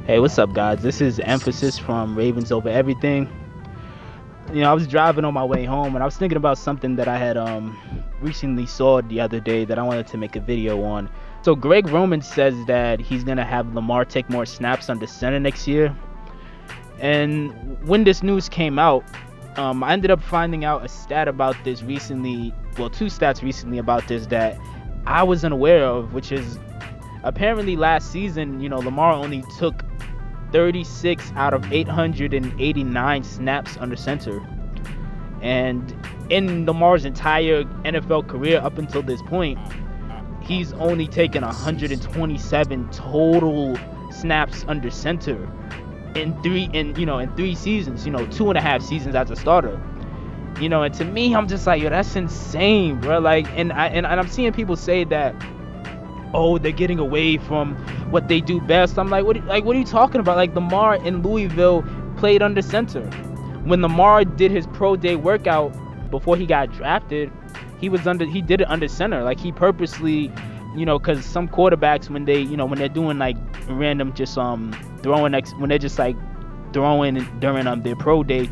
Hey, what's up, guys? This is Emphasis from Ravens Over Everything. I was driving on my way home and I was thinking about something that I had recently saw the other day that I wanted to make a video on. So Greg Roman says that he's gonna have Lamar take more snaps under center next year. And when this news came out, I ended up finding out a stat about this recently. Well, two stats recently about this that I was unaware of, which is apparently last season, Lamar only took 36 out of 889 snaps under center. And in Lamar's entire NFL career up until this point, he's only taken 127 total snaps under center in three seasons, 2.5 seasons as a starter. And to me, I'm just like, yo, that's insane, bro. Like, and I'm seeing people say that, oh, they're getting away from what they do best. I'm like, what are you talking about? Like, Lamar in Louisville played under center. When Lamar did his pro day workout before he got drafted, he did it under center. Like, he purposely, because some quarterbacks, when they're doing like random just throwing when they're just like throwing during their pro day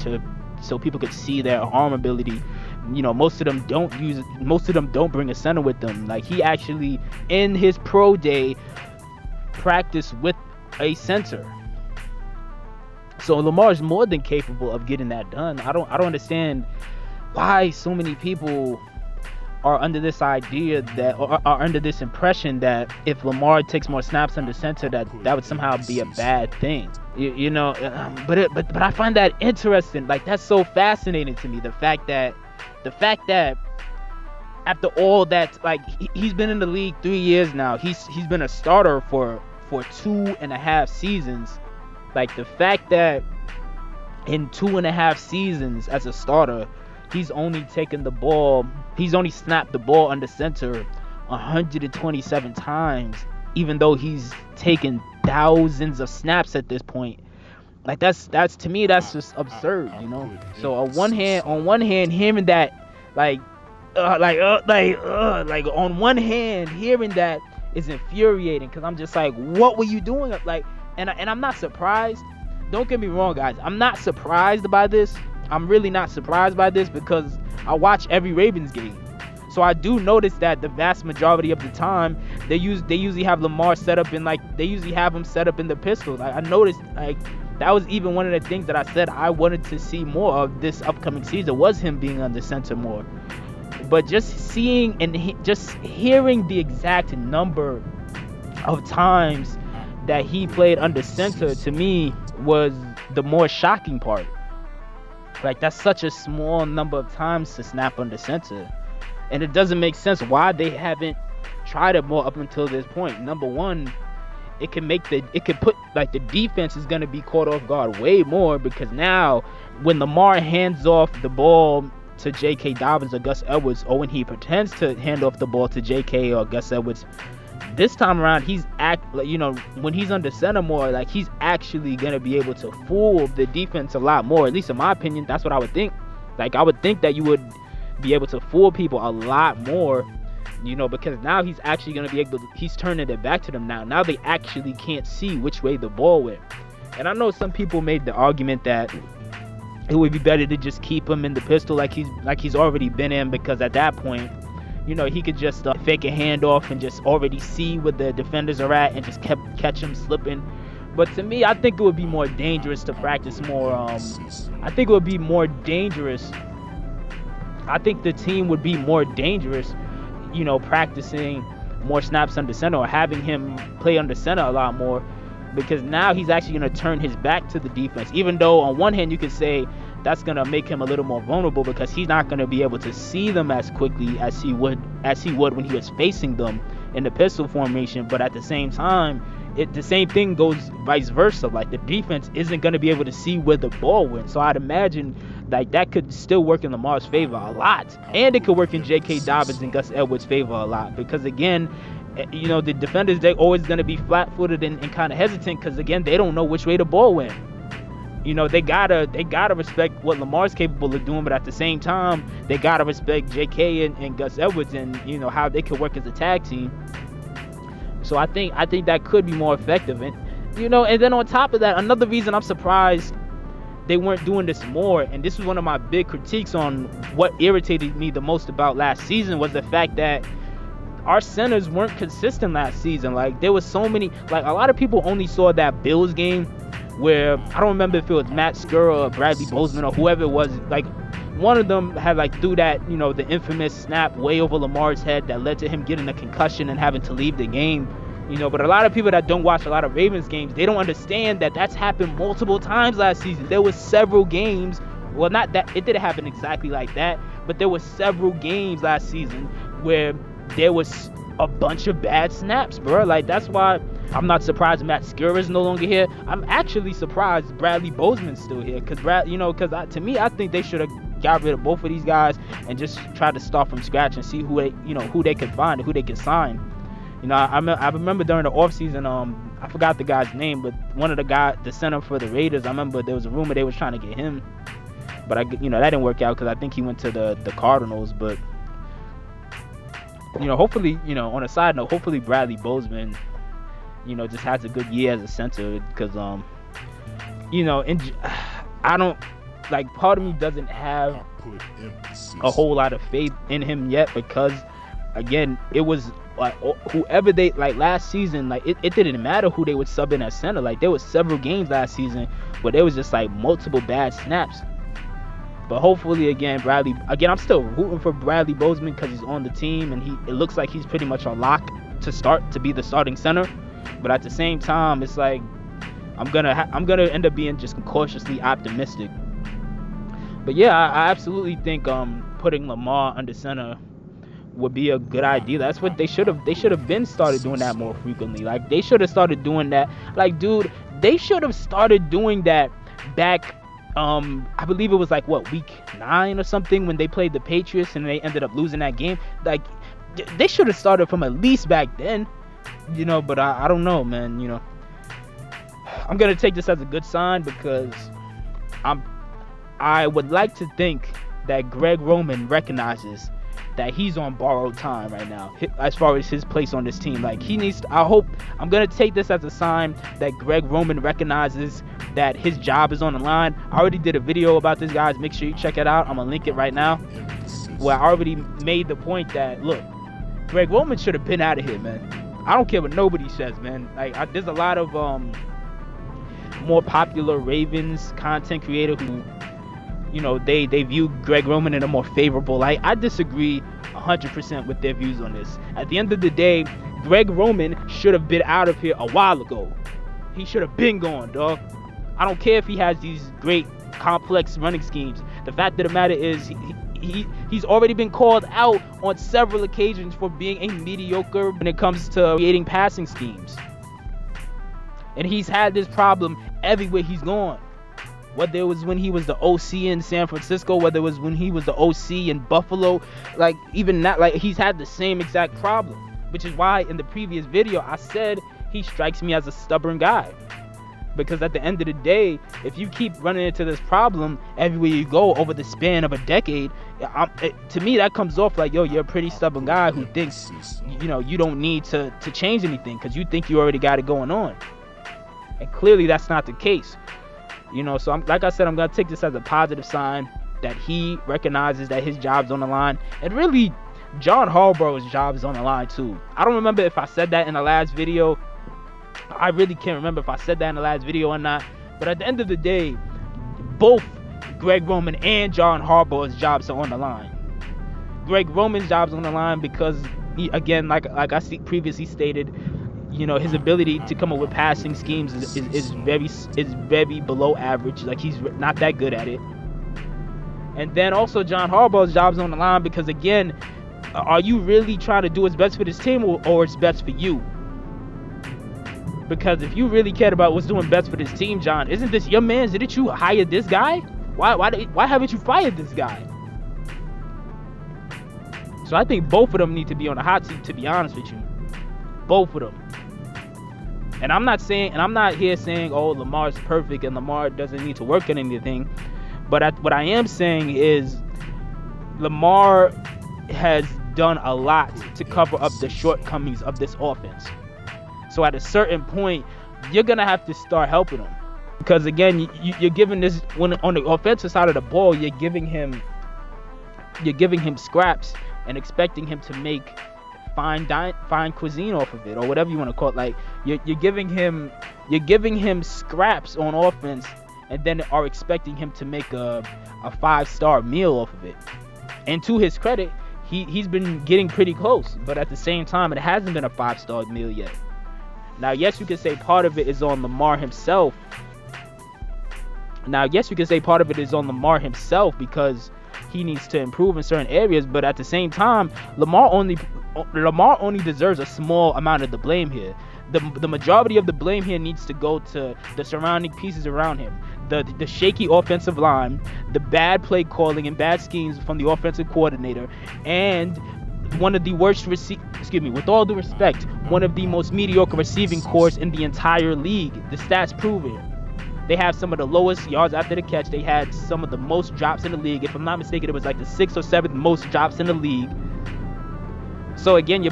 so people could see their arm ability, most of them don't bring a center with them. Like, he actually in his pro day practiced with a center. So Lamar is more than capable of getting that done. I don't understand why so many people are under this idea that, or are under this impression that if Lamar takes more snaps under center, that would somehow be a bad thing. But I find that interesting. Like, that's so fascinating to me. The fact that after all that, like, he's been in the league 3 years now. He's been a starter for 2.5 seasons. Like, the fact that in 2.5 seasons as a starter, he's only snapped the ball under center 127 times, even though he's taken thousands of snaps at this point. Like, that's to me, that's just absurd, So on one hand, hearing that, on one hand, hearing that is infuriating, because I'm just like, what were you doing? Like, and I'm not surprised. Don't get me wrong, guys. I'm not surprised by this. I'm really not surprised by this, because I watch every Ravens game. So I do notice that the vast majority of the time they usually have Lamar set up in, like, they usually have him set up in the pistol. Like, I noticed, like, that was even one of the things that I said I wanted to see more of this upcoming season, was him being under center more. But just seeing and just hearing the exact number of times that he played under center, to me, was the more shocking part. Like, that's such a small number of times to snap under center, and it doesn't make sense why they haven't tried it more up until this point. Number one, it could put, like, the defense is going to be caught off guard way more, because now when Lamar hands off the ball to J.K. Dobbins or Gus Edwards, or when he pretends to hand off the ball to J.K. or Gus Edwards, this time around, when he's under center more, like, he's actually going to be able to fool the defense a lot more. At least in my opinion, that's what I would think. Like, I would think that you would be able to fool people a lot more, because now he's actually going to be able to, he's turning it back to them now. Now they actually can't see which way the ball went. And I know some people made the argument that it would be better to just keep him in the pistol like he's already been in, because at that point, he could just fake a handoff and just already see where the defenders are at and just catch him slipping. But to me, I think it would be more dangerous to practice more. I think it would be more dangerous. I think the team would be more dangerous, practicing more snaps under center, or having him play under center a lot more, because now he's actually going to turn his back to the defense. Even though on one hand you could say that's going to make him a little more vulnerable, because he's not going to be able to see them as quickly as he would when he was facing them in the pistol formation. But at the same time, the same thing goes vice versa. Like, the defense isn't going to be able to see where the ball went. So I'd imagine, like, that could still work in Lamar's favor a lot, and it could work in J.K. Dobbins and Gus Edwards' favor a lot, because again, the defenders, they're always going to be flat-footed and kind of hesitant, because again, they don't know which way the ball went. They gotta respect what Lamar's capable of doing, but at the same time, they gotta respect J.K. and Gus Edwards, and how they could work as a tag team. So I think that could be more effective. And then on top of that, another reason I'm surprised they weren't doing this more, and this was one of my big critiques on what irritated me the most about last season, was the fact that our centers weren't consistent last season. Like, there was so many, like, a lot of people only saw that Bills game where, I don't remember if it was Matt Skura or Bradley Bozeman or whoever it was, like, one of them had, like, threw that, the infamous snap way over Lamar's head that led to him getting a concussion and having to leave the game. But a lot of people that don't watch a lot of Ravens games, they don't understand that that's happened multiple times last season. There was several games, well, not that, it didn't happen exactly like that, but there was several games last season where there was a bunch of bad snaps, bro. Like, that's why I'm not surprised Matt Skura is no longer here. I'm actually surprised Bradley Bozeman's still here, because to me, I think they should have got rid of both of these guys and just tried to start from scratch and see who they could find and who they could sign. I remember during the offseason, I forgot the guy's name, but one of the center for the Raiders, I remember there was a rumor they was trying to get him, but that didn't work out because I think he went to the Cardinals. But hopefully, on a side note, hopefully Bradley Bozeman, just has a good year as a center, because I don't, like, part of me doesn't have a whole lot of faith in him yet, because again, it was like whoever they, like, last season, like, it didn't matter who they would sub in at center. Like, there was several games last season where there was just like multiple bad snaps. But hopefully, again, I'm still rooting for Bradley Bozeman because he's on the team, and it looks like he's pretty much on lock to be the starting center. But at the same time, it's like I'm gonna end up being just cautiously optimistic. But yeah, I absolutely think putting Lamar under center would be a good idea. That's what they should have been started doing that more frequently. Like, they should have started doing that. Like, dude, they should have started doing that back, I believe it was like week 9 or something, when they played the Patriots and they ended up losing that game. Like, they should have started from at least back then, but I don't know, man. I'm gonna take this as a good sign, because I would like to think that Greg Roman recognizes that he's on borrowed time right now as far as his place on this team. Like, I'm gonna take this as a sign that Greg Roman recognizes that his job is on the line. I already did a video about this, guys. Make sure you check it out. I'm gonna link it right now, where I already made the point that, look, Greg Roman should have been out of here, man. I don't care what nobody says, man. Like, there's a lot of more popular Ravens content creator who, they view Greg Roman in a more favorable light. I disagree 100% with their views on this. At the end of the day, Greg Roman should have been out of here a while ago. He should have been gone, dog. I don't care if he has these great complex running schemes. The fact of the matter is, he's already been called out on several occasions for being a mediocre when it comes to creating passing schemes. And he's had this problem everywhere he's gone. Whether it was when he was the OC in San Francisco, whether it was when he was the OC in Buffalo, like, even that, like, he's had the same exact problem. Which is why in the previous video I said he strikes me as a stubborn guy. Because at the end of the day, if you keep running into this problem everywhere you go over the span of a decade, to me that comes off like, yo, you're a pretty stubborn guy who thinks, you don't need to change anything because you think you already got it going on. And clearly that's not the case. So like I said, I'm going to take this as a positive sign that he recognizes that his job's on the line. And really, John Harbaugh's job is on the line too. I don't remember if I said that in the last video. I really can't remember if I said that in the last video or not. But at the end of the day, both Greg Roman and John Harbaugh's jobs are on the line. Greg Roman's job's on the line because, again, like I previously stated, his ability to come up with passing schemes is very below average. Like, he's not that good at it. And then also John Harbaugh's job's on the line because, again, are you really trying to do what's best for this team or it's best for you? Because if you really cared about what's doing best for this team, John, isn't this your man? Didn't you hire this guy? Why haven't you fired this guy? So I think both of them need to be on the hot seat, to be honest with you. Both of them. And I'm not here saying, oh, Lamar's perfect and Lamar doesn't need to work on anything. But what I am saying is Lamar has done a lot to cover up the shortcomings of this offense. So at a certain point, you're gonna have to start helping him, because again, you're giving this, when on the offensive side of the ball, you're giving him scraps and expecting him to make fine cuisine off of it, or whatever you want to call it. Like you're giving him scraps on offense, and then are expecting him to make a 5-star meal off of it. And to his credit, he's been getting pretty close, but at the same time, it hasn't been a 5-star meal yet. Now, yes, you could say part of it is on Lamar himself. Because he needs to improve in certain areas, but at the same time, Lamar only deserves a small amount of the blame here. The majority of the blame here needs to go to the surrounding pieces around him. The shaky offensive line, the bad play calling and bad schemes from the offensive coordinator, and one of the worst with all due respect, one of the most mediocre receiving corps in the entire league. The stats prove it. They have some of the lowest yards after the catch. They had some of the most drops in the league. If I'm not mistaken, it was like the 6th or 7th most drops in the league. So again,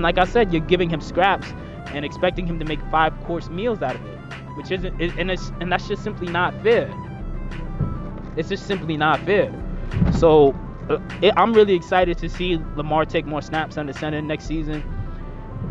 like I said, you're giving him scraps and expecting him to make 5-course meals out of it, which isn't, and that's just simply not fair. It's just simply not fair. So I'm really excited to see Lamar take more snaps under center next season.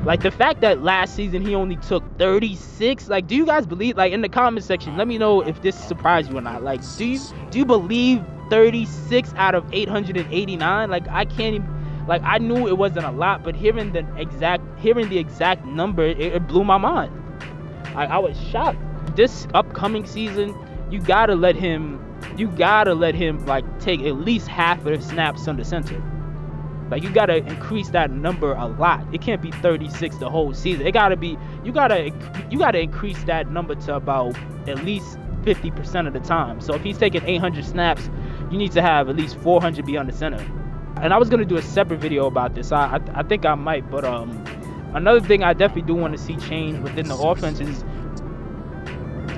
Like the fact that last season he only took 36, like, do you guys believe, like, in the comment section, let me know if this surprised you or not. Like, do you believe 36 out of 889? Like, I can't even, like, I knew it wasn't a lot, but hearing the exact number, it blew my mind. I was shocked. This upcoming season, you gotta let him like take at least half of the snaps under center. Like, you gotta increase that number a lot. It can't be 36 the whole season. It gotta be, you gotta increase that number to about at least 50% of the time. So if he's taking 800 snaps, you need to have at least 400 be under center. And I was gonna do a separate video about this. I think I might, but another thing I definitely do want to see change within the offense is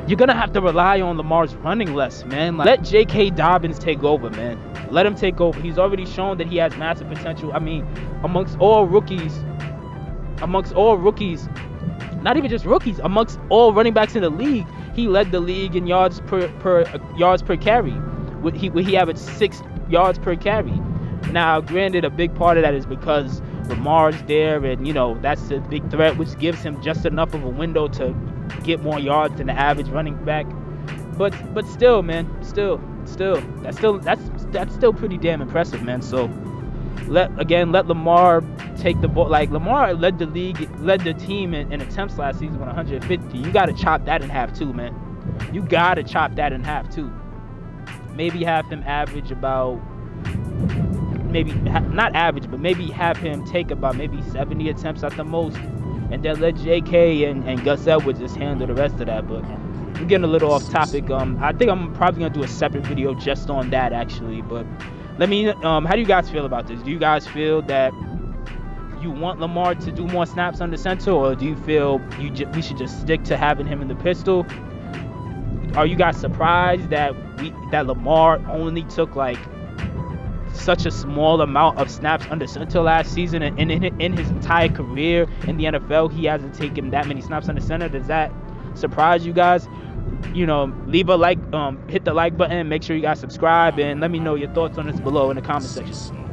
you're gonna have to rely on Lamar's running less, man. Like, let J.K. Dobbins take over, man. Let him take over. He's already shown that he has massive potential. I mean, amongst all rookies, not even just rookies, amongst all running backs in the league, he led the league in yards per carry. He averaged 6 yards per carry. Now, granted, a big part of that is because Lamar's there, and that's a big threat, which gives him just enough of a window to get more yards than the average running back. But still, man, that's still pretty damn impressive, man. So let Lamar take the ball. Like, Lamar led the team in attempts last season with 150. You got to chop that in half too, man. You got to chop that in half too. Maybe have him average about, not average, but maybe have him take about maybe 70 attempts at the most, and then let J.K. and Gus Edwards just handle the rest of that. But we're getting a little off topic. I think I'm probably gonna do a separate video just on that, actually. But let me how do you guys feel about this? Do you guys feel that you want Lamar to do more snaps under center, or do you feel we should just stick to having him in the pistol? Are you guys surprised that Lamar only took like such a small amount of snaps under center last season, and in his entire career in the NFL he hasn't taken that many snaps under center? Does that surprise you guys? Leave a like, hit the like button, make sure you guys subscribe, and let me know your thoughts on this below in the comment section.